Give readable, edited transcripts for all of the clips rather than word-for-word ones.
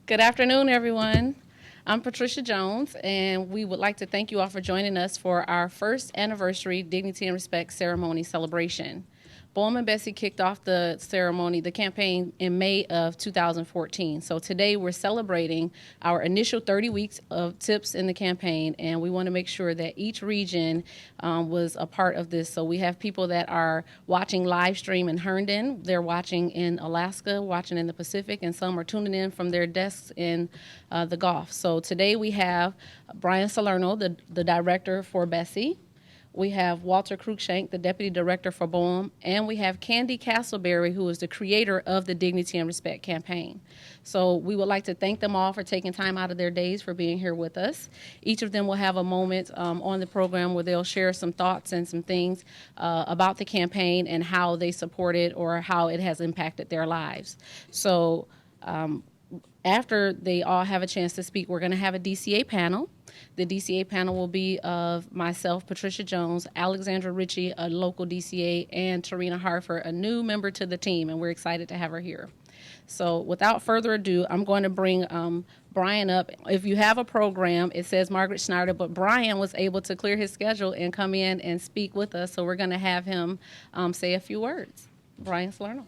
Good afternoon, everyone. I'm Patricia Jones, and we would like to thank you all for joining us for our first anniversary Dignity and Respect ceremony celebration. BOEM and BSEE kicked off the ceremony, the campaign, in May of 2014. So today we're celebrating our initial 30 weeks of tips in the campaign, and we want to make sure that each region was a part of this. So we have people that are watching live stream in Herndon, they're watching in Alaska, watching in the Pacific, and some are tuning in from their desks in the Gulf. So today we have Brian Salerno, the director for BSEE. We have Walter Cruikshank, the Deputy Director for BOEM, and we have Candi Castleberry, who is the creator of the Dignity and Respect campaign. So we would like to thank them all for taking time out of their days for being here with us. Each of them will have a moment on the program where they'll share some thoughts and some things about the campaign and how they support it or how it has impacted their lives. So after they all have a chance to speak, we're going to have a DCA panel. The DCA panel will be of myself, Patricia Jones, Alexandra Ritchie, a local DCA, and Tarina Harford, a new member to the team, and we're excited to have her here. So without further ado, I'm going to bring Brian up. If you have a program, it says Margaret Schneider, but Brian was able to clear his schedule and come in and speak with us, so we're going to have him say a few words. Brian Salerno.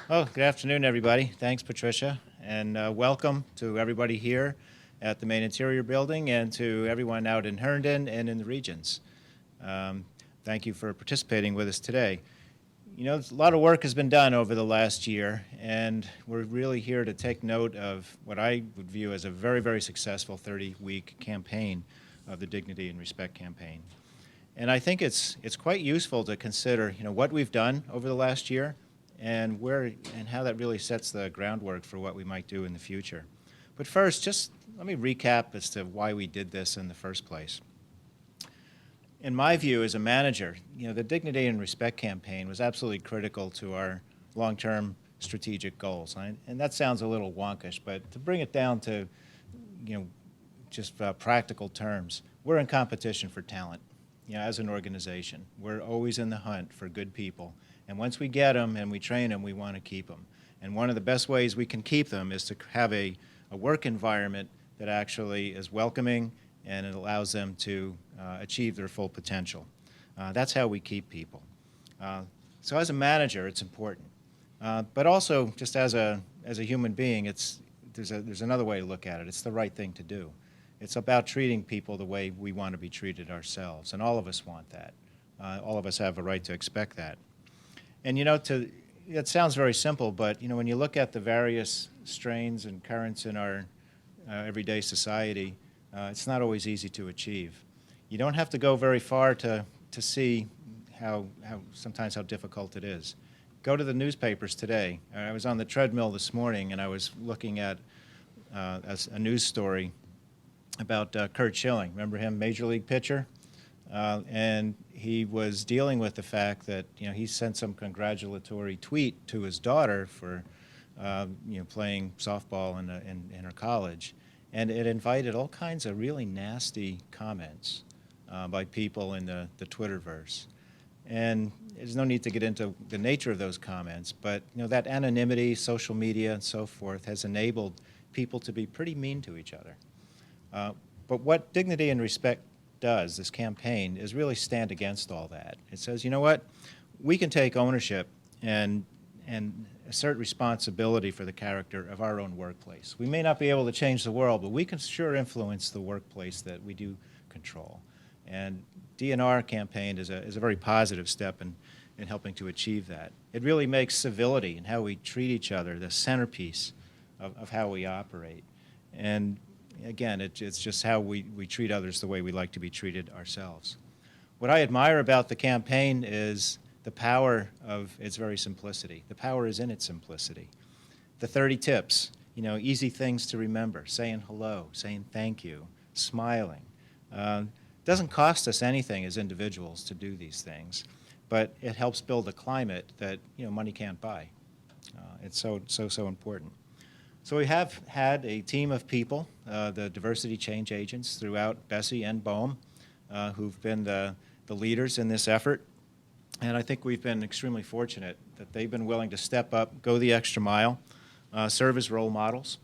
Oh, good afternoon, everybody. Thanks, Patricia, and welcome to everybody here at the main interior building and to everyone out in Herndon and in the regions. Thank you for participating with us today. You know, a lot of work has been done over the last year, and we're really here to take note of what I would view as a very, very successful 30-week campaign of the Dignity and Respect campaign. And I think it's quite useful to consider, you know, what we've done over the last year and how that really sets the groundwork for what we might do in the future. But first, just let me recap as to why we did this in the first place. In my view, as a manager, you know, the Dignity and Respect campaign was absolutely critical to our long-term strategic goals. And that sounds a little wonkish, but to bring it down to, you know, just practical terms, we're in competition for talent. You know, as an organization, we're always in the hunt for good people. And once we get them and we train them, we want to keep them. And one of the best ways we can keep them is to have a work environment that actually is welcoming and it allows them to achieve their full potential. That's how we keep people. So as a manager, it's important. But also, just as a human being, there's another way to look at it. It's the right thing to do. It's about treating people the way we want to be treated ourselves, and all of us want that. All of us have a right to expect that. And you know, it sounds very simple, but you know, when you look at the various strains and currents in our everyday society, it's not always easy to achieve. You don't have to go very far to see how sometimes how difficult it is. Go to the newspapers today. I was on the treadmill this morning, and I was looking at a news story about Curt Schilling. Remember him, Major League pitcher? And he was dealing with the fact that, you know, he sent some congratulatory tweet to his daughter for, you know, playing softball in her college, and it invited all kinds of really nasty comments by people in the Twitterverse. And there's no need to get into the nature of those comments, but you know, that anonymity, social media, and so forth has enabled people to be pretty mean to each other. But what Dignity and Respect does, this campaign, is really stand against all that. It says, you know what, we can take ownership and assert responsibility for the character of our own workplace. We may not be able to change the world, but we can sure influence the workplace that we do control. And DNR campaign is a very positive step in helping to achieve that. It really makes civility and how we treat each other the centerpiece of how we operate. And again, it's just how we treat others the way we like to be treated ourselves. What I admire about the campaign is the power of its very simplicity. The power is in its simplicity. The 30 tips, you know, easy things to remember, saying hello, saying thank you, smiling. Doesn't cost us anything as individuals to do these things, but it helps build a climate that, you know, money can't buy. It's so important. So we have had a team of people, the diversity change agents throughout BSEE and BOEM, who've been the leaders in this effort. And I think we've been extremely fortunate that they've been willing to step up, go the extra mile, serve as role models,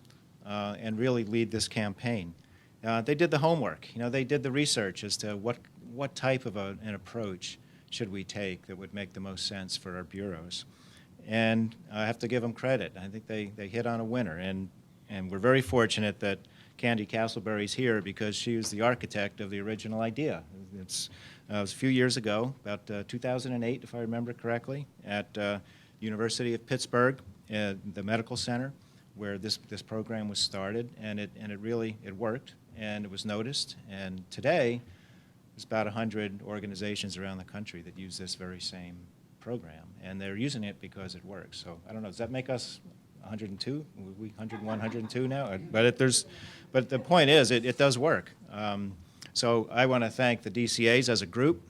and really lead this campaign. They did the homework. They did the research as to what type of an approach should we take that would make the most sense for our bureaus. And I have to give them credit. I think they hit on a winner. And we're very fortunate that Candi Castleberry's here because she was the architect of the original idea. It was a few years ago, about 2008, if I remember correctly, at University of Pittsburgh, the medical center, where this program was started, and it really worked, and it was noticed. And today, there's about 100 organizations around the country that use this very same program, and they're using it because it works. So I don't know, does that make us 102? We 101, 102 now? But the point is, it does work. So I want to thank the DCAs as a group,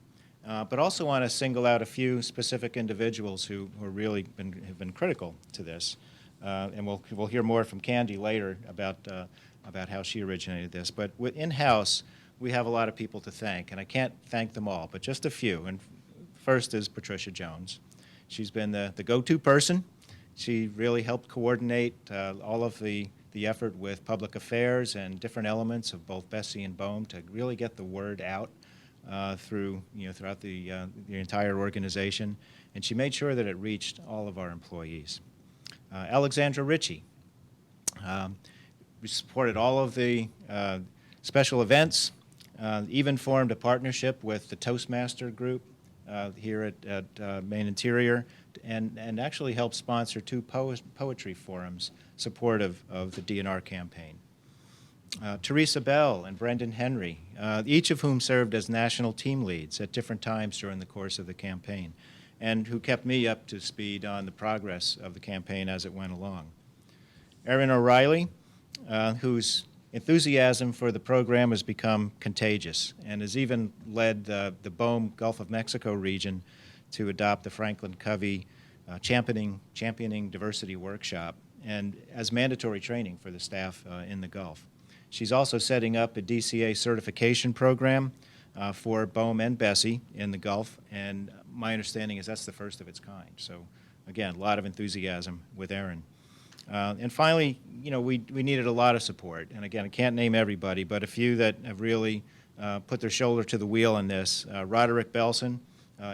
but also want to single out a few specific individuals who really have been critical to this. And we'll hear more from Candi later about how she originated this. But in-house, we have a lot of people to thank, and I can't thank them all, but just a few. And first is Patricia Jones. She's been the go-to person. She really helped coordinate all of the effort with public affairs and different elements of both BSEE and BOEM to really get the word out throughout the entire organization. And she made sure that it reached all of our employees. Alexandra Ritchie. We supported all of the special events, even formed a partnership with the Toastmaster group here at Maine Interior, and actually helped sponsor 2 poetry forums supportive of the DNR campaign. Teresa Bell and Brendan Henry, each of whom served as national team leads at different times during the course of the campaign, and who kept me up to speed on the progress of the campaign as it went along. Erin O'Reilly, whose enthusiasm for the program has become contagious and has even led the BOEM Gulf of Mexico region to adopt the Franklin Covey championing diversity workshop and as mandatory training for the staff in the Gulf. She's also setting up a DCA certification program for BOEM and BSEE in the Gulf, and my understanding is that's the first of its kind. So again, a lot of enthusiasm with Erin. And finally, we needed a lot of support. And again, I can't name everybody, but a few that have really put their shoulder to the wheel in this. Roderick Belson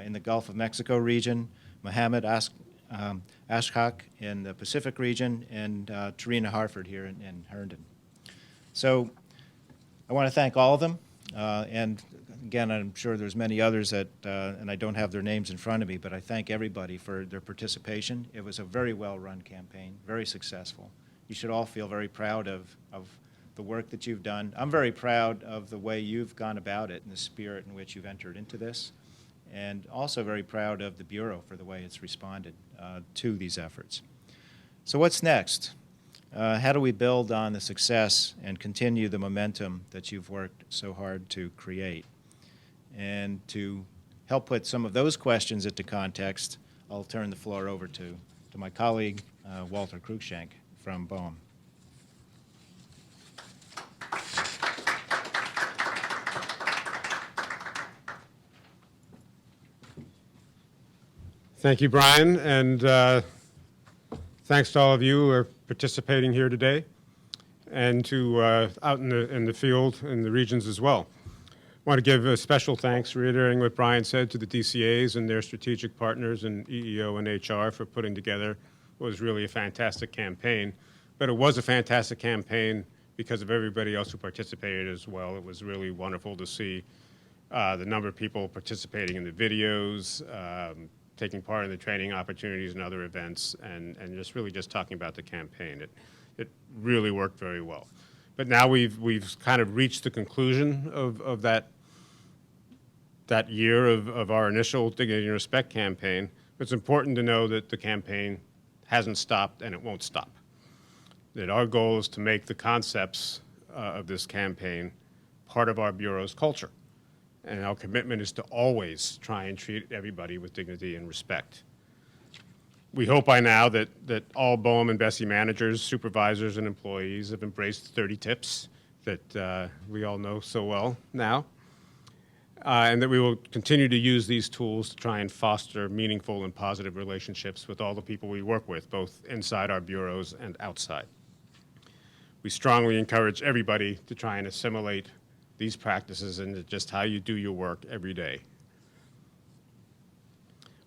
in the Gulf of Mexico region, Mohammed Ashkak in the Pacific region, and Tarina Harford here in Herndon. So I want to thank all of them. And again, I'm sure there's many others that, and I don't have their names in front of me, but I thank everybody for their participation. It was a very well-run campaign, very successful. You should all feel very proud of the work that you've done. I'm very proud of the way you've gone about it and the spirit in which you've entered into this, and also very proud of the Bureau for the way it's responded to these efforts. So what's next? How do we build on the success and continue the momentum that you've worked so hard to create? And to help put some of those questions into context, I'll turn the floor over to my colleague, Walter Cruikshank from BOEM. Thank you, Brian, and thanks to all of you who are participating here today, and to out in the field in the regions as well. I want to give a special thanks, reiterating what Brian said, to the DCAs and their strategic partners in EEO and HR for putting together what was really a fantastic campaign. But it was a fantastic campaign because of everybody else who participated as well. It was really wonderful to see the number of people participating in the videos, taking part in the training opportunities and other events, and just talking about the campaign. It really worked very well. But now we've kind of reached the conclusion of that year of our initial Dignity and Respect campaign. It's important to know that the campaign hasn't stopped and it won't stop. That our goal is to make the concepts of this campaign part of our Bureau's culture. And our commitment is to always try and treat everybody with dignity and respect. We hope by now that all BOEM and BSEE managers, supervisors, and employees have embraced 30 tips that we all know so well now. and that we will continue to use these tools to try and foster meaningful and positive relationships with all the people we work with, both inside our bureaus and outside. We strongly encourage everybody to try and assimilate these practices into just how you do your work every day.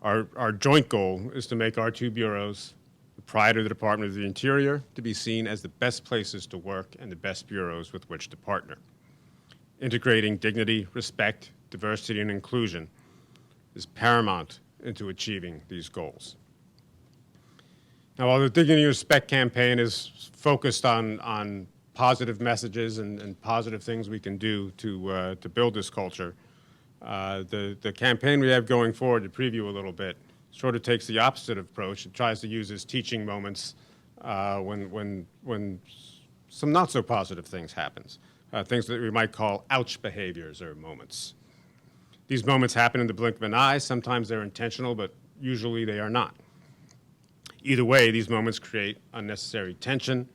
Our joint goal is to make our two bureaus, prior to the Department of the Interior, to be seen as the best places to work and the best bureaus with which to partner. Integrating dignity, respect, diversity, and inclusion is paramount into achieving these goals. Now, while the Dignity and Respect campaign is focused on positive messages and positive things we can do to build this culture, the campaign we have going forward, to preview a little bit, sort of takes the opposite approach. It tries to use as teaching moments when some not so positive things happens, things that we might call ouch behaviors or moments. These moments happen in the blink of an eye. Sometimes they're intentional, but usually they are not. Either way, these moments create unnecessary tension,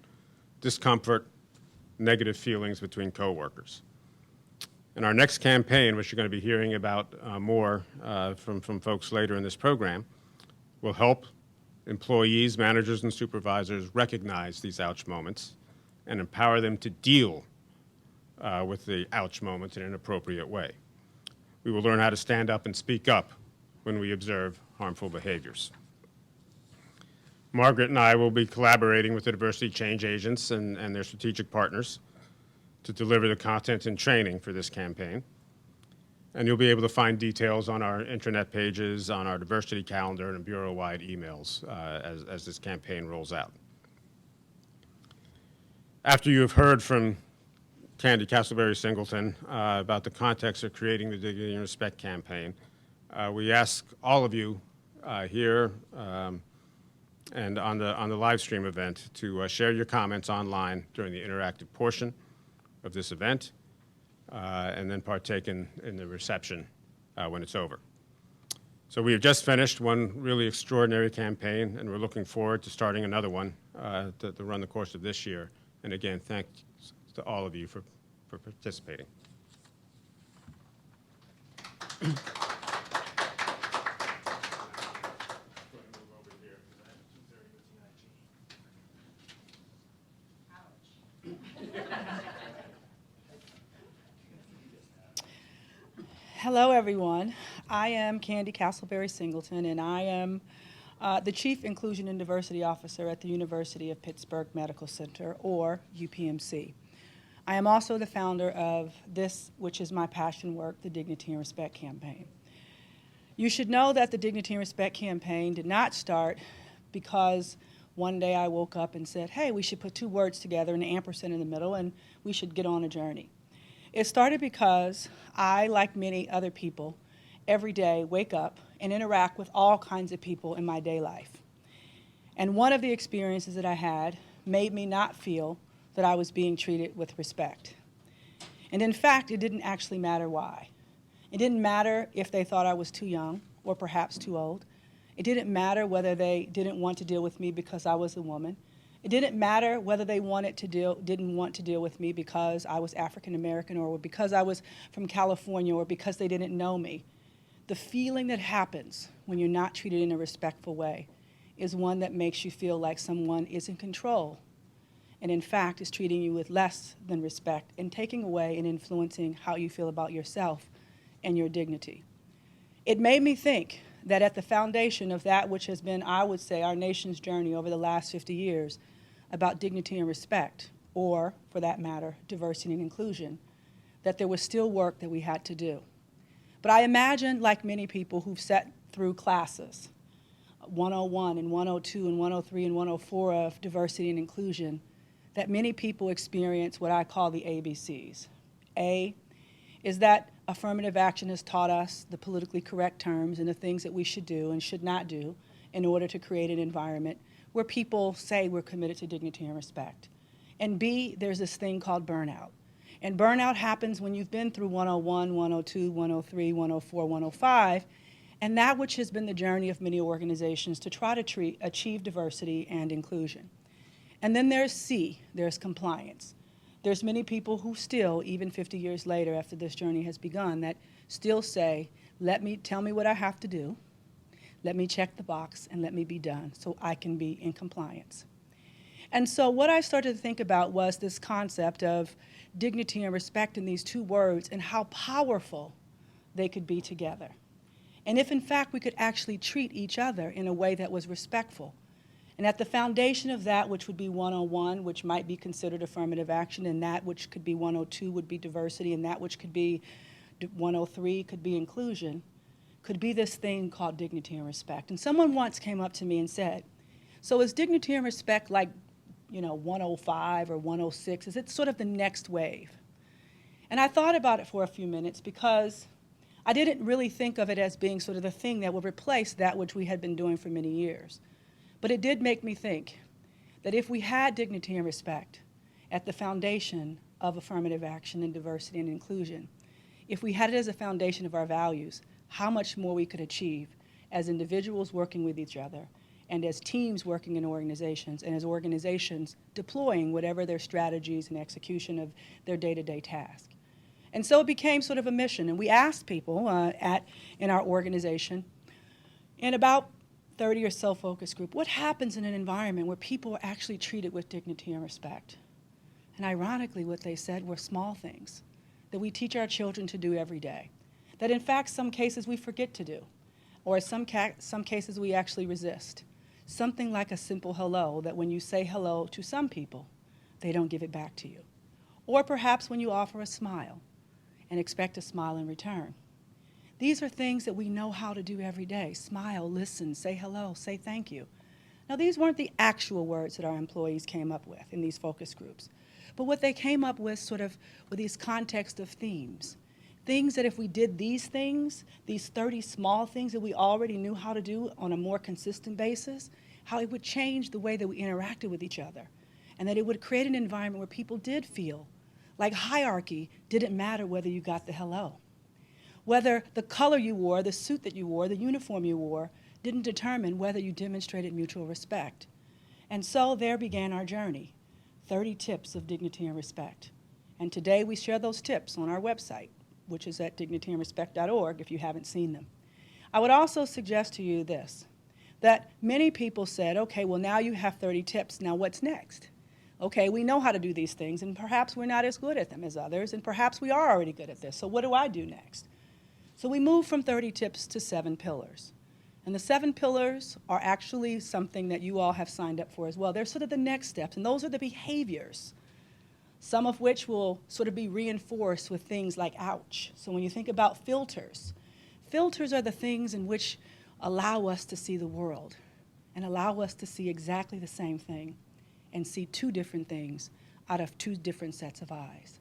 discomfort, negative feelings between coworkers. In our next campaign, which you're going to be hearing about more from folks later in this program, will help employees, managers, and supervisors recognize these ouch moments and empower them to deal with the ouch moments in an appropriate way. We will learn how to stand up and speak up when we observe harmful behaviors. Margaret and I will be collaborating with the diversity change agents and their strategic partners to deliver the content and training for this campaign. And you'll be able to find details on our intranet pages, on our diversity calendar, and bureau-wide emails as this campaign rolls out. After you have heard from Candi Castleberry-Singleton about the context of creating the Dignity and Respect campaign, we ask all of you here and on the live stream event to share your comments online during the interactive portion of this event, and then partake in the reception when it's over. So we have just finished one really extraordinary campaign, and we're looking forward to starting another one to run the course of this year. And again, thanks to all of you for participating. Hello, everyone. I am Candi Castleberry-Singleton, and I am the Chief Inclusion and Diversity Officer at the University of Pittsburgh Medical Center, or UPMC. I am also the founder of this, which is my passion work, the Dignity and Respect campaign. You should know that the Dignity and Respect campaign did not start because one day I woke up and said, hey, we should put two words together and an ampersand in the middle, and we should get on a journey. It started because I, like many other people, every day wake up and interact with all kinds of people in my day life. And one of the experiences that I had made me not feel that I was being treated with respect. And in fact, it didn't actually matter why. It didn't matter if they thought I was too young or perhaps too old. It didn't matter whether they didn't want to deal with me because I was a woman. It didn't matter whether they didn't want to deal with me because I was African American or because I was from California or because they didn't know me. The feeling that happens when you're not treated in a respectful way is one that makes you feel like someone is in control and in fact is treating you with less than respect and taking away and influencing how you feel about yourself and your dignity. It made me think that at the foundation of that which has been, I would say, our nation's journey over the last 50 years about dignity and respect, or, for that matter, diversity and inclusion, that there was still work that we had to do. But I imagine, like many people who've sat through classes, 101 and 102 and 103 and 104 of diversity and inclusion, that many people experience what I call the ABCs. A is that affirmative action has taught us the politically correct terms and the things that we should do and should not do in order to create an environment where people say we're committed to dignity and respect. And B, there's this thing called burnout. And burnout happens when you've been through 101, 102, 103, 104, 105, and that which has been the journey of many organizations to try to achieve diversity and inclusion. And then there's C, there's compliance. There's many people who still, even 50 years later after this journey has begun, that still say, tell me what I have to do, let me check the box, and let me be done so I can be in compliance. And so what I started to think about was this concept of dignity and respect in these two words and how powerful they could be together. And if in fact we could actually treat each other in a way that was respectful. And at the foundation of that, which would be 101, which might be considered affirmative action, and that which could be 102 would be diversity, and that which could be 103 could be inclusion, could be this thing called dignity and respect. And someone once came up to me and said, so is dignity and respect like, 105 or 106? Is it sort of the next wave? And I thought about it for a few minutes because I didn't really think of it as being sort of the thing that would replace that which we had been doing for many years. But it did make me think that if we had dignity and respect at the foundation of affirmative action and diversity and inclusion, if we had it as a foundation of our values, how much more we could achieve as individuals working with each other and as teams working in organizations and as organizations deploying whatever their strategies and execution of their day-to-day task. And so it became sort of a mission, and we asked people in our organization, in about 30 or so focus group, what happens in an environment where people are actually treated with dignity and respect? And ironically, what they said were small things that we teach our children to do every day, that in fact some cases we forget to do, or some cases we actually resist. Something like a simple hello, that when you say hello to some people, they don't give it back to you. Or perhaps when you offer a smile and expect a smile in return. These are things that we know how to do every day. Smile, listen, say hello, say thank you. Now, these weren't the actual words that our employees came up with in these focus groups, but what they came up with sort of with these context of themes. Things that if we did these things, these 30 small things that we already knew how to do on a more consistent basis, how it would change the way that we interacted with each other, and that it would create an environment where people did feel like hierarchy didn't matter whether you got the hello. Whether the color you wore, the suit that you wore, the uniform you wore, didn't determine whether you demonstrated mutual respect. And so there began our journey, 30 tips of dignity and respect. And today we share those tips on our website, which is at dignityandrespect.org if you haven't seen them. I would also suggest to you this, that many people said, okay, well now you have 30 tips, now what's next? Okay, we know how to do these things, and perhaps we're not as good at them as others, and perhaps we are already good at this, so what do I do next? So we moved from 30 tips to 7 pillars. And the 7 pillars are actually something that you all have signed up for as well. They're sort of the next steps, and those are the behaviors, some of which will sort of be reinforced with things like ouch. So when you think about filters, filters are the things in which allow us to see the world and allow us to see exactly the same thing and see 2 different things out of 2 different sets of eyes.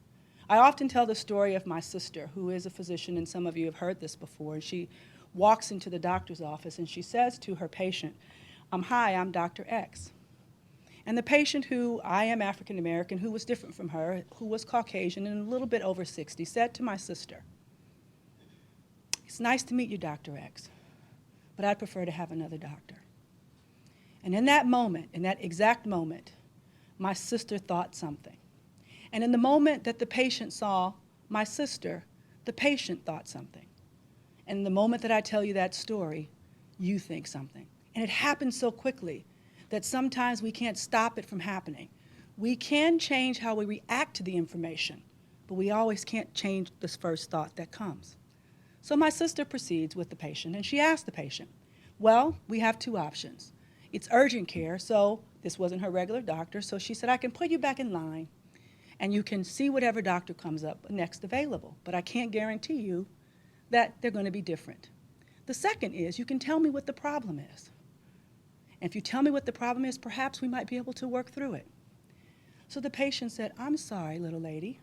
I often tell the story of my sister, who is a physician, and some of you have heard this before. And she walks into the doctor's office and she says to her patient, hi, I'm Dr. X. And the patient, who I am African American, who was different from her, who was Caucasian and a little bit over 60, said to my sister, it's nice to meet you, Dr. X, but I'd prefer to have another doctor. And in that moment, in that exact moment, my sister thought something. And in the moment that the patient saw my sister, the patient thought something. And in the moment that I tell you that story, you think something. And it happens so quickly that sometimes we can't stop it from happening. We can change how we react to the information, but we always can't change this first thought that comes. So my sister proceeds with the patient, and she asked the patient, well, we have 2 options. It's urgent care, so this wasn't her regular doctor, so she said, I can put you back in line, and you can see whatever doctor comes up next available, but I can't guarantee you that they're going to be different. The second is you can tell me what the problem is. And if you tell me what the problem is, perhaps we might be able to work through it. So the patient said, I'm sorry, little lady.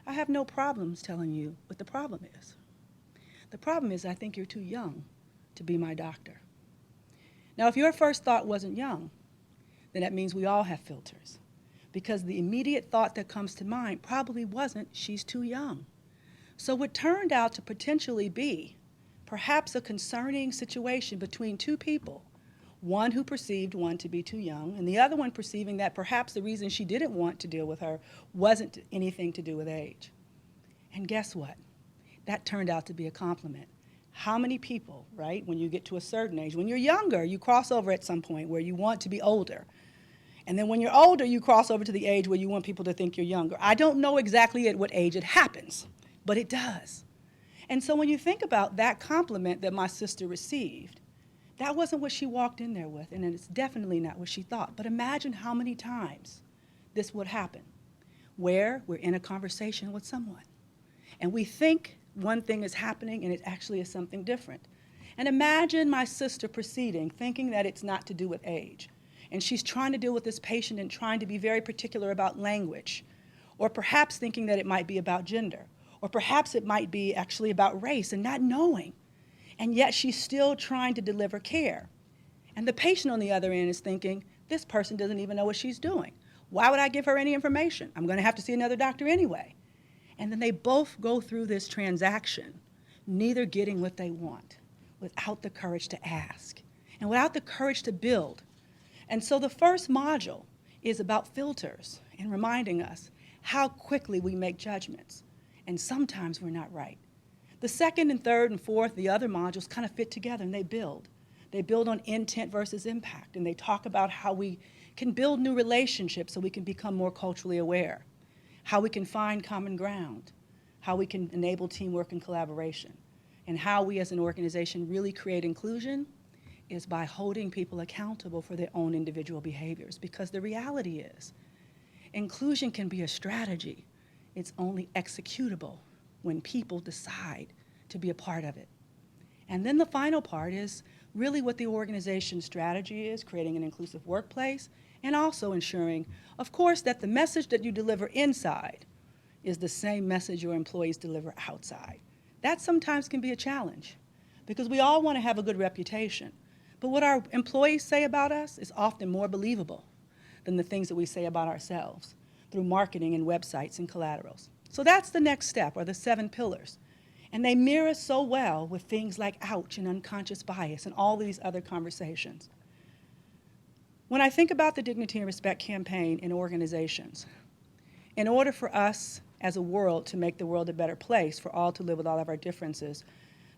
I have no problems telling you what the problem is. The problem is I think you're too young to be my doctor. Now, if your first thought wasn't young, then that means we all have filters, because the immediate thought that comes to mind probably wasn't, she's too young. So what turned out to potentially be perhaps a concerning situation between 2 people, one who perceived one to be too young, and the other one perceiving that perhaps the reason she didn't want to deal with her wasn't anything to do with age. And guess what? that turned out to be a compliment. How many people, right, when you get to a certain age, when you're younger, you cross over at some point where you want to be older. And then when you're older, you cross over to the age where you want people to think you're younger. I don't know exactly at what age it happens, but it does. And so when you think about that compliment that my sister received, that wasn't what she walked in there with, and it's definitely not what she thought. But imagine how many times this would happen, where we're in a conversation with someone, and we think one thing is happening, and it actually is something different. And imagine my sister proceeding, thinking that it's not to do with age. And she's trying to deal with this patient and trying to be very particular about language, or perhaps thinking that it might be about gender, or perhaps it might be actually about race and not knowing. And yet she's still trying to deliver care. And the patient on the other end is thinking, this person doesn't even know what she's doing. Why would I give her any information? I'm going to have to see another doctor anyway. And then they both go through this transaction, neither getting what they want, without the courage to ask, and without the courage to build. And so the first module is about filters and reminding us how quickly we make judgments. And sometimes we're not right. The second and third and fourth, the other modules kind of fit together and they build. They build on intent versus impact, and they talk about how we can build new relationships so we can become more culturally aware, how we can find common ground, how we can enable teamwork and collaboration, and how we as an organization really create inclusion is by holding people accountable for their own individual behaviors. Because the reality is, inclusion can be a strategy. It's only executable when people decide to be a part of it. And then the final part is really what the organization's strategy is, creating an inclusive workplace, and also ensuring, of course, that the message that you deliver inside is the same message your employees deliver outside. That sometimes can be a challenge because we all want to have a good reputation. But what our employees say about us is often more believable than the things that we say about ourselves through marketing and websites and collaterals. So that's the next step, or the 7 pillars. And they mirror so well with things like ouch and unconscious bias and all these other conversations. When I think about the Dignity and Respect campaign in organizations, in order for us as a world to make the world a better place for all to live with all of our differences,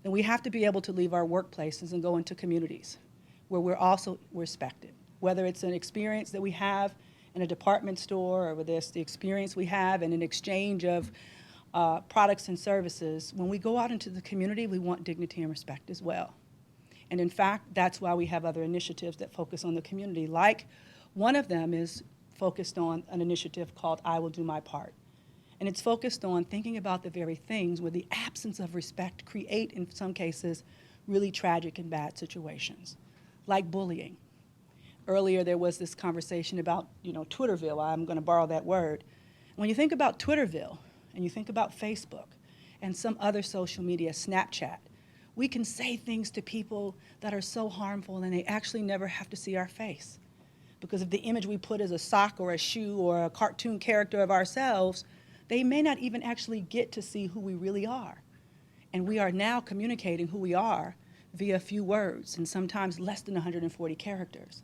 then we have to be able to leave our workplaces and go into communities where we're also respected. Whether it's an experience that we have in a department store, or whether it's the experience we have in an exchange of products and services, when we go out into the community, we want dignity and respect as well. And in fact, that's why we have other initiatives that focus on the community. Like one of them is focused on an initiative called I Will Do My Part. And it's focused on thinking about the very things where the absence of respect create, in some cases, really tragic and bad situations, like bullying. Earlier, there was this conversation about, Twitterville. I'm going to borrow that word. When you think about Twitterville, and you think about Facebook, and some other social media, Snapchat, we can say things to people that are so harmful, and they actually never have to see our face. Because if the image we put is a sock or a shoe or a cartoon character of ourselves, they may not even actually get to see who we really are. And we are now communicating who we are via a few words, and sometimes less than 140 characters.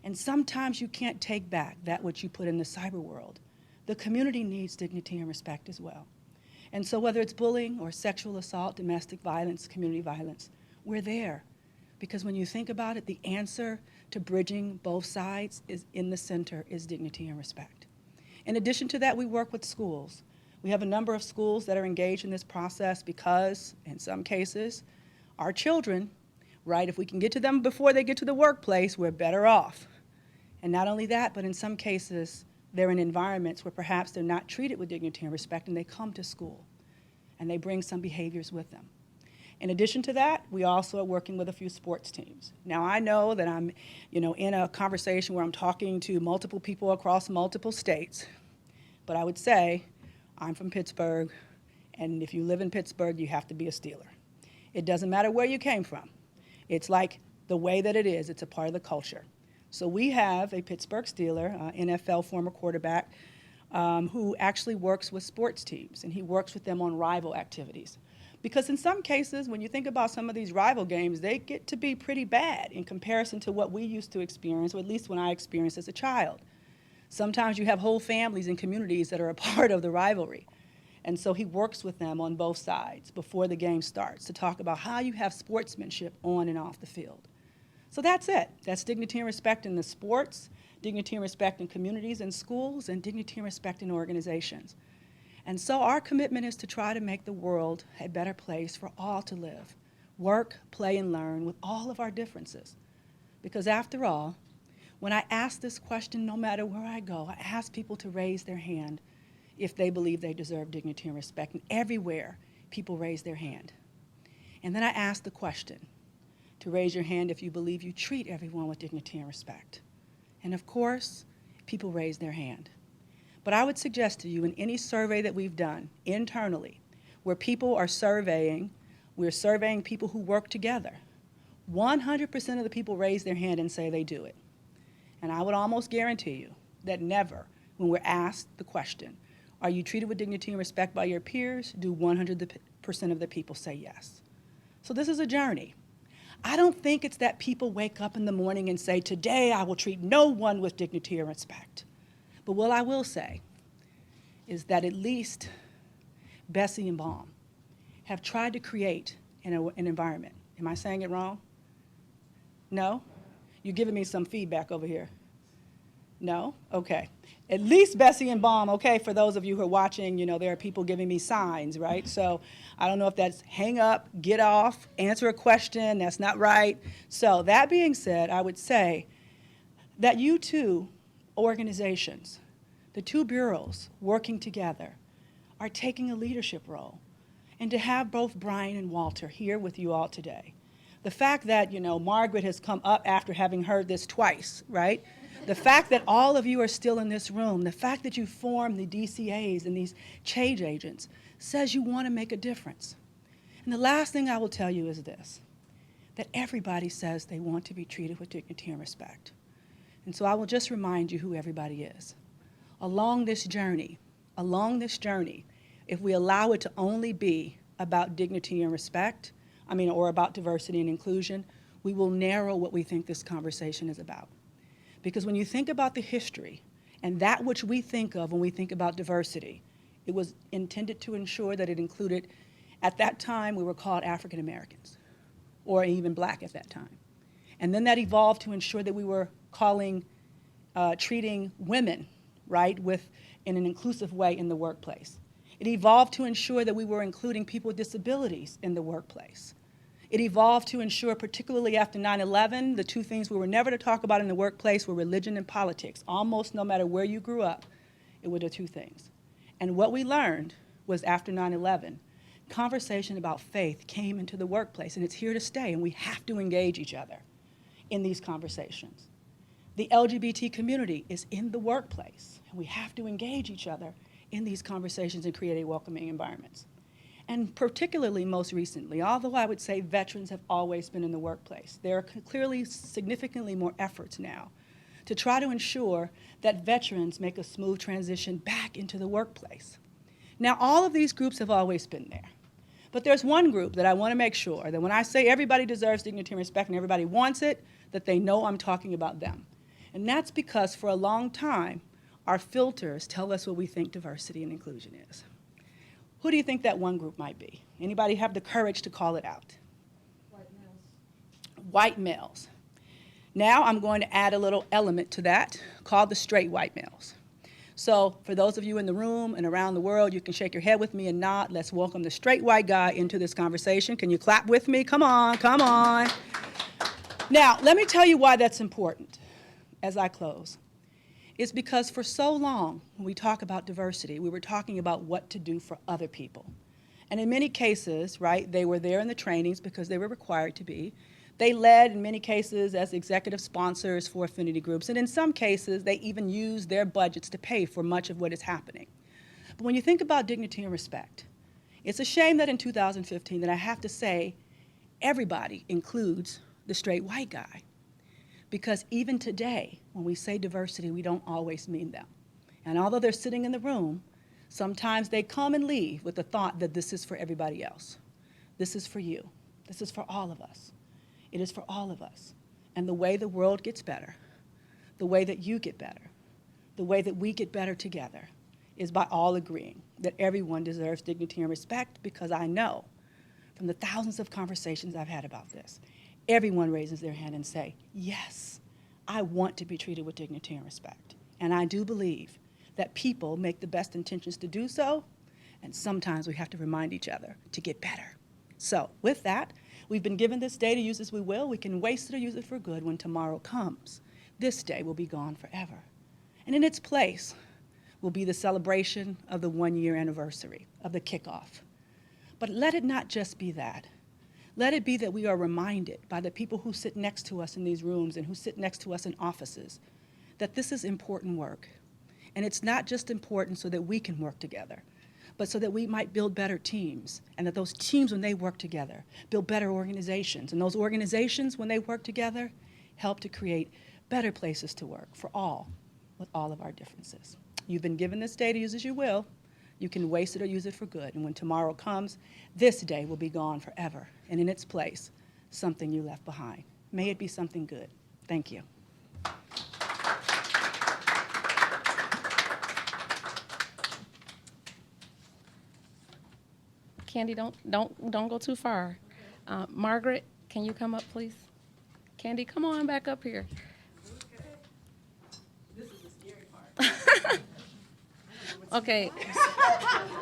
And sometimes you can't take back that which you put in the cyber world. The community needs dignity and respect as well. And so whether it's bullying or sexual assault, domestic violence, community violence, we're there. Because when you think about it, the answer to bridging both sides is in the center is dignity and respect. In addition to that, we work with schools. We have a number of schools that are engaged in this process because, in some cases, our children, right, if we can get to them before they get to the workplace, we're better off. And not only that, but in some cases, they're in environments where perhaps they're not treated with dignity and respect, and they come to school, and they bring some behaviors with them. In addition to that, we also are working with a few sports teams. Now, I know that I'm, in a conversation where I'm talking to multiple people across multiple states, but I would say I'm from Pittsburgh, and if you live in Pittsburgh, you have to be a Steeler. It doesn't matter where you came from. It's like the way that it is. It's a part of the culture. So we have a Pittsburgh Steeler, NFL former quarterback, who actually works with sports teams, and he works with them on rival activities. Because in some cases, when you think about some of these rival games, they get to be pretty bad in comparison to what we used to experience, or at least when I experienced as a child. Sometimes you have whole families and communities that are a part of the rivalry. And so he works with them on both sides before the game starts to talk about how you have sportsmanship on and off the field. So that's it. That's dignity and respect in the sports, dignity and respect in communities and schools, and dignity and respect in organizations. And so our commitment is to try to make the world a better place for all to live, work, play, and learn with all of our differences. Because after all, when I ask this question, no matter where I go, I ask people to raise their hand if they believe they deserve dignity and respect. And everywhere, people raise their hand. And then I ask the question, to raise your hand if you believe you treat everyone with dignity and respect. And of course, people raise their hand. But I would suggest to you, in any survey that we've done internally, where people are surveying, we're surveying people who work together, 100% of the people raise their hand and say they do it. And I would almost guarantee you that never, when we're asked the question, are you treated with dignity and respect by your peers, do 100% of the people say yes. So this is a journey. I don't think it's that people wake up in the morning and say, today I will treat no one with dignity and respect. But what I will say is that at least BSEE and BOEM have tried to create an environment. Am I saying it wrong? No? You're giving me some feedback over here. No? Okay. At least BSEE and BOEM, okay, for those of you who are watching, you know, there are people giving me signs, right? So I don't know if that's hang up, get off, answer a question, that's not right. So that being said, I would say that you two organizations, the two bureaus working together, are taking a leadership role. And to have both Brian and Walter here with you all today, the fact that, you know, Margaret has come up after having heard this twice, right? The fact that all of you are still in this room, the fact that you formed the DCAs and these change agents says you want to make a difference. And the last thing I will tell you is this, that everybody says they want to be treated with dignity and respect. And so I will just remind you who everybody is. Along this journey, if we allow it to only be about dignity and respect, or about diversity and inclusion, we will narrow what we think this conversation is about. Because when you think about the history and that which we think of when we think about diversity, it was intended to ensure that it included, at that time, we were called African Americans, or even black at that time. And then that evolved to ensure that we were treating women, right, in an inclusive way in the workplace. It evolved to ensure that we were including people with disabilities in the workplace. It evolved to ensure, particularly after 9/11, the two things we were never to talk about in the workplace were religion and politics. Almost no matter where you grew up, it were the two things. And what we learned was after 9/11, conversation about faith came into the workplace, and it's here to stay, and we have to engage each other in these conversations. The LGBT community is in the workplace, and we have to engage each other in these conversations and create a welcoming environments. And particularly most recently, although I would say veterans have always been in the workplace, there are clearly significantly more efforts now to try to ensure that veterans make a smooth transition back into the workplace. Now, all of these groups have always been there. But there's one group that I want to make sure that when I say everybody deserves dignity and respect and everybody wants it, that they know I'm talking about them. And that's because for a long time, our filters tell us what we think diversity and inclusion is. Who do you think that one group might be? Anybody have the courage to call it out? White males. White males. Now I'm going to add a little element to that called the straight white males. So for those of you in the room and around the world, you can shake your head with me and nod. Let's welcome the straight white guy into this conversation. Can you clap with me? Come on, come on. Now, let me tell you why that's important as I close. It's because for so long, when we talk about diversity, we were talking about what to do for other people. And in many cases, right, they were there in the trainings because they were required to be. They led, in many cases, as executive sponsors for affinity groups. And in some cases, they even used their budgets to pay for much of what is happening. But when you think about dignity and respect, it's a shame that in 2015 that I have to say everybody includes the straight white guy. Because even today, when we say diversity, we don't always mean them. And although they're sitting in the room, sometimes they come and leave with the thought that this is for everybody else. This is for you. This is for all of us. It is for all of us. And the way the world gets better, the way that you get better, the way that we get better together is by all agreeing that everyone deserves dignity and respect, because I know from the thousands of conversations I've had about this, everyone raises their hand and say, yes, I want to be treated with dignity and respect. And I do believe that people make the best intentions to do so, and sometimes we have to remind each other to get better. So with that, we've been given this day to use as we will. We can waste it or use it for good when tomorrow comes. This day will be gone forever. And in its place will be the celebration of the 1-year anniversary of the kickoff. But let it not just be that. Let it be that we are reminded by the people who sit next to us in these rooms and who sit next to us in offices that this is important work. And it's not just important so that we can work together, but so that we might build better teams, and that those teams, when they work together, build better organizations. And those organizations, when they work together, help to create better places to work for all, with all of our differences. You've been given this day to use as you will. You can waste it or use it for good. And when tomorrow comes, this day will be gone forever. And in its place, something you left behind. May it be something good. Thank you. Candi, don't go too far. Margaret, can you come up, please? Candi, come on back up here. This is the scary part. Okay,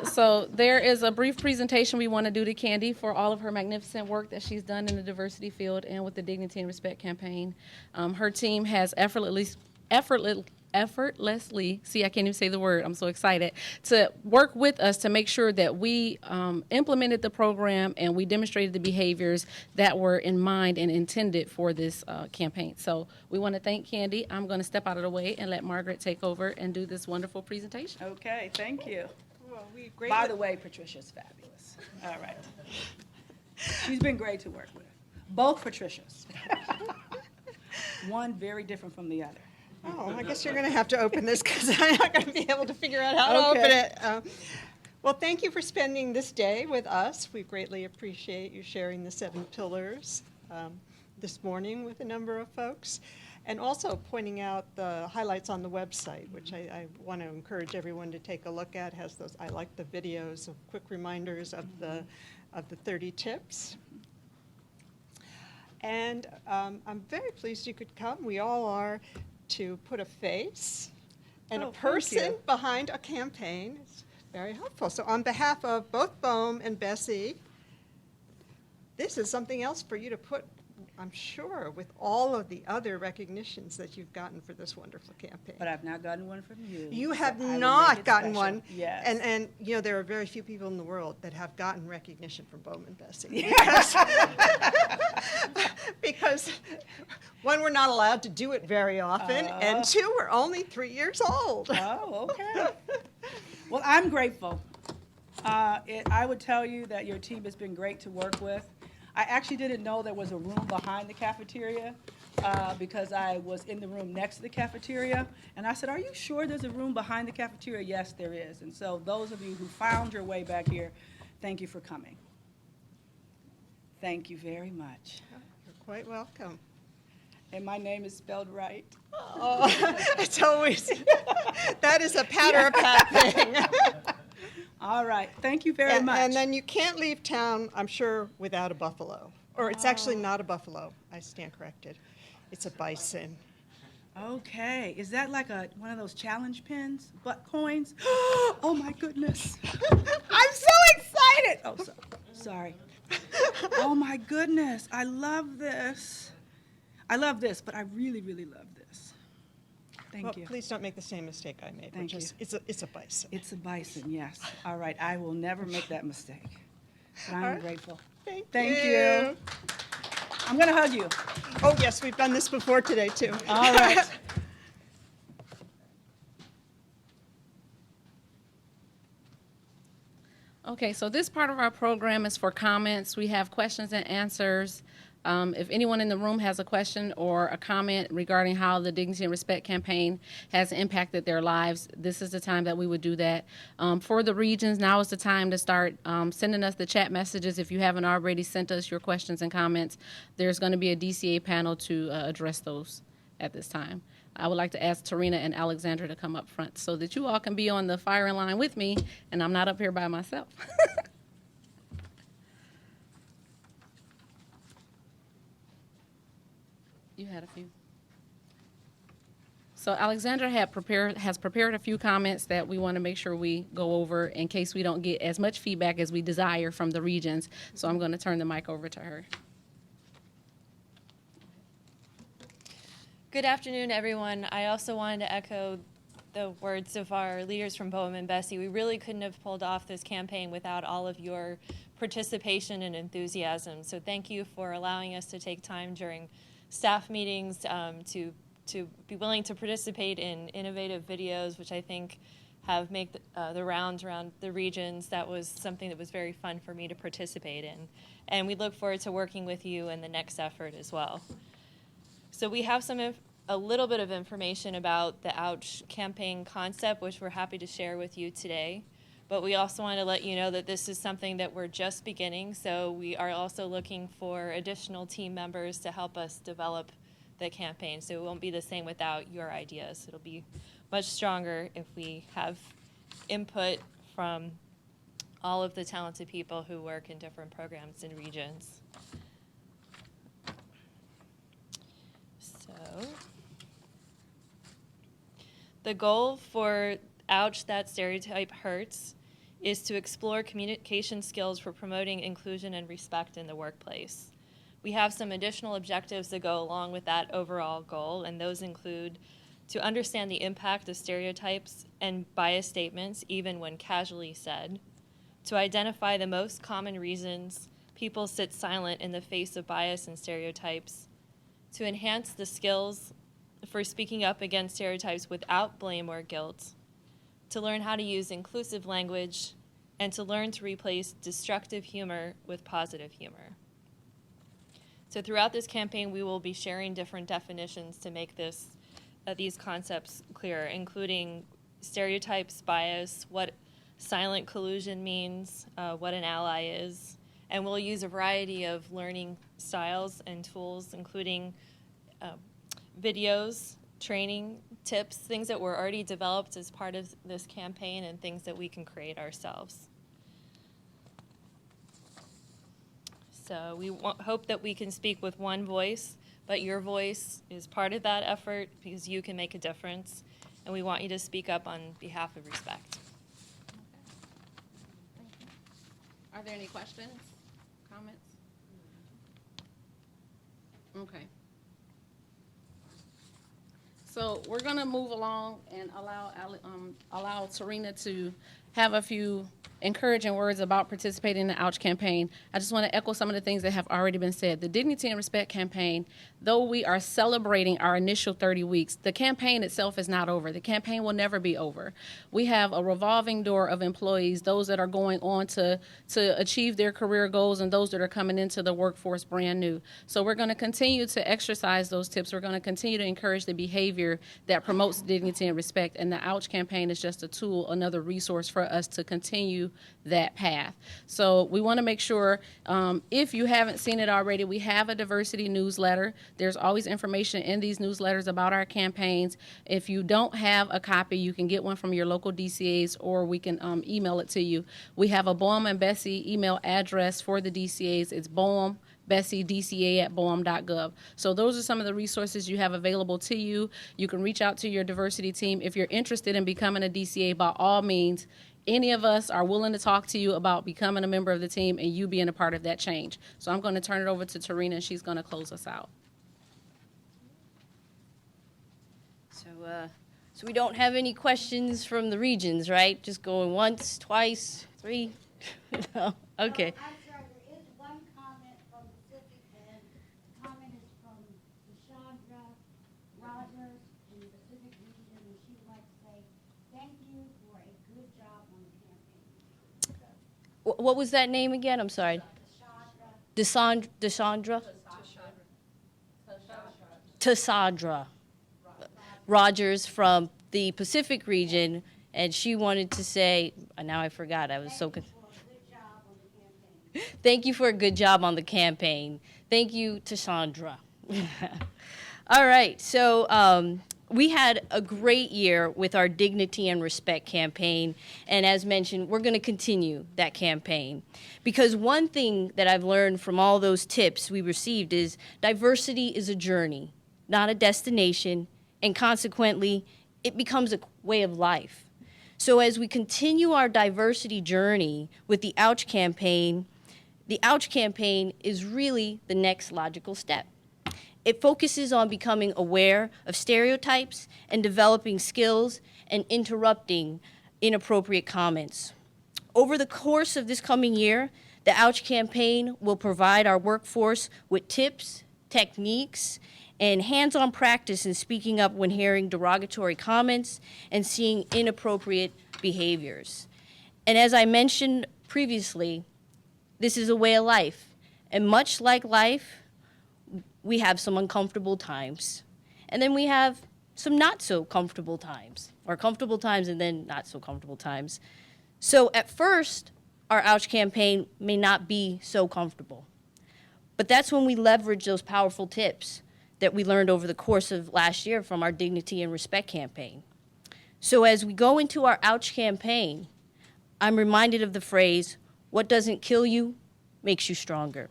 so there is a brief presentation we want to do to Candi for all of her magnificent work that she's done in the diversity field and with the Dignity and Respect campaign. Her team has effortlessly, see, I can't even say the word, I'm so excited, to work with us to make sure that we implemented the program and we demonstrated the behaviors that were in mind and intended for this campaign. So we want to thank Candi. I'm going to step out of the way and let Margaret take over and do this wonderful presentation. Okay, thank you. Well, we By the way, Patricia's fabulous. All right. She's been great to work with. Both Patricias. One very different from the other. Oh, I guess you're going to have to open this because I'm not going to be able to figure out how to Okay. open it. Well, thank you for spending this day with us. We greatly appreciate you sharing the 7 pillars this morning with a number of folks, and also pointing out the highlights on the website, which I want to encourage everyone to take a look at. It has those, I like the videos of quick reminders of the 30 tips. And I'm very pleased you could come. We all are, to put a face and Oh, a thank person you. behind a campaign. It's very helpful. So on behalf of both BOEM and BSEE, this is something else for you to put, I'm sure, with all of the other recognitions that you've gotten for this wonderful campaign. But I've not gotten one from you. You so have I will make not it gotten special. one. Yes. And you know, there are very few people in the world that have gotten recognition from BOEM and BSEE. Because one, we're not allowed to do it very often, and 2, we're only 3 years old. Oh, okay. Well, I'm grateful. I would tell you that your team has been great to work with. I actually didn't know there was a room behind the cafeteria because I was in the room next to the cafeteria. And I said, are you sure there's a room behind the cafeteria? Yes, there is. And so those of you who found your way back here, thank you for coming. Thank you very much. You're quite welcome. And my name is spelled right. Oh, it's always, that is a pat thing. All right. Thank you very much. And then you can't leave town, I'm sure, without a buffalo. Or it's actually not a buffalo. I stand corrected. It's a bison. Okay, is that like one of those challenge pins, butt coins? Oh my goodness. I'm so excited. Oh, sorry. Oh my goodness, I love this. I love this, but I really, really love this. Thank Well, you. please don't make the same mistake I made, Thank which is, you. it's a bison. It's a bison, yes. All right, I will never make that mistake. But All I'm right. grateful. Thank you. I'm gonna hug you. Oh, yes, we've done this before today, too. All right. Okay, so this part of our program is for comments. We have questions and answers. If anyone in the room has a question or a comment regarding how the Dignity and Respect campaign has impacted their lives, this is the time that we would do that. For the regions, now is the time to start sending us the chat messages. If you haven't already sent us your questions and comments, there's going to be a DCA panel to address those at this time. I would like to ask Tarina and Alexandra to come up front so that you all can be on the firing line with me and I'm not up here by myself. You had a few. So Alexandra has prepared a few comments that we want to make sure we go over in case we don't get as much feedback as we desire from the regions. So I'm going to turn the mic over to her. Good afternoon, everyone. I also wanted to echo the words of our leaders from BOEM and BSEE. We really couldn't have pulled off this campaign without all of your participation and enthusiasm. So thank you for allowing us to take time during staff meetings to be willing to participate in innovative videos, which I think have made the rounds around the regions. That was something that was very fun for me to participate in. And we look forward to working with you in the next effort as well. So we have a little bit of information about the Ouch campaign concept, which we're happy to share with you today. But we also want to let you know that this is something that we're just beginning, so we are also looking for additional team members to help us develop the campaign. So it won't be the same without your ideas. It'll be much stronger if we have input from all of the talented people who work in different programs and regions. So the goal for Ouch, That Stereotype Hurts is to explore communication skills for promoting inclusion and respect in the workplace. We have some additional objectives that go along with that overall goal, and those include to understand the impact of stereotypes and bias statements, even when casually said, to identify the most common reasons people sit silent in the face of bias and stereotypes, to enhance the skills for speaking up against stereotypes without blame or guilt, to learn how to use inclusive language, and to learn to replace destructive humor with positive humor. So throughout this campaign, we will be sharing different definitions to make these concepts clearer, including stereotypes, bias, what silent collusion means, what an ally is, and we'll use a variety of learning styles and tools, including videos, training, tips, things that were already developed as part of this campaign and things that we can create ourselves. So we hope that we can speak with one voice, but your voice is part of that effort because you can make a difference, and we want you to speak up on behalf of respect. Are there any questions, comments? Okay. So we're going to move along and allow Tarina to have a few encouraging words about participating in the Ouch campaign. I just want to echo some of the things that have already been said. The Dignity and Respect campaign, though we are celebrating our initial 30 weeks, the campaign itself is not over. The campaign will never be over. We have a revolving door of employees, those that are going on to achieve their career goals and those that are coming into the workforce brand new. So we're going to continue to exercise those tips. We're going to continue to encourage the behavior that promotes dignity and respect. And the Ouch campaign is just a tool, another resource for us to continue that path. So we want to make sure, if you haven't seen it already, we have a diversity newsletter. There's always information in these newsletters about our campaigns. If you don't have a copy, you can get one from your local DCAs, or we can email it to you. We have a BOEM and BSEE email address for the DCAs. It's BOEM BSEE@boem.gov. So those are some of the resources you have available to you. You can reach out to your diversity team. If you're interested in becoming a DCA, by all means, any of us are willing to talk to you about becoming a member of the team and you being a part of that change. So I'm going to turn it over to Tarina, and she's going to close us out. So we don't have any questions from the regions, right? Just going once, twice, three? No? Okay. I'm sorry, there is one comment from Pacific, and the comment is from Alexandra Rogers in the Pacific region, and she would like to say, thank you for a good job on the campaign. What was that name again? I'm sorry. Desandra? Tassandra Rogers from the Pacific region, and she wanted to say, now I forgot, I was so confused. Thank you for a good job on the campaign. Thank you, Tassandra. All right, so we had a great year with our Dignity and Respect campaign, and as mentioned, we're going to continue that campaign. Because one thing that I've learned from all those tips we received is diversity is a journey, not a destination, and consequently, it becomes a way of life. So as we continue our diversity journey with the Ouch campaign is really the next logical step. It focuses on becoming aware of stereotypes and developing skills and interrupting inappropriate comments. Over the course of this coming year, the Ouch campaign will provide our workforce with tips, techniques, and hands-on practice in speaking up when hearing derogatory comments and seeing inappropriate behaviors. And as I mentioned previously, this is a way of life. And much like life, we have some uncomfortable times. And then we have some not so comfortable times, or comfortable times and then not so comfortable times. So at first, our Ouch campaign may not be so comfortable. But that's when we leverage those powerful tips that we learned over the course of last year from our Dignity and Respect campaign. So as we go into our Ouch campaign, I'm reminded of the phrase, what doesn't kill you makes you stronger.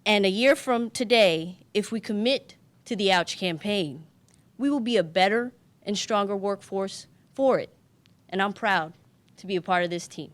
And a year from today, if we commit to the Ouch campaign, we will be a better and stronger workforce for it. And I'm proud to be a part of this team.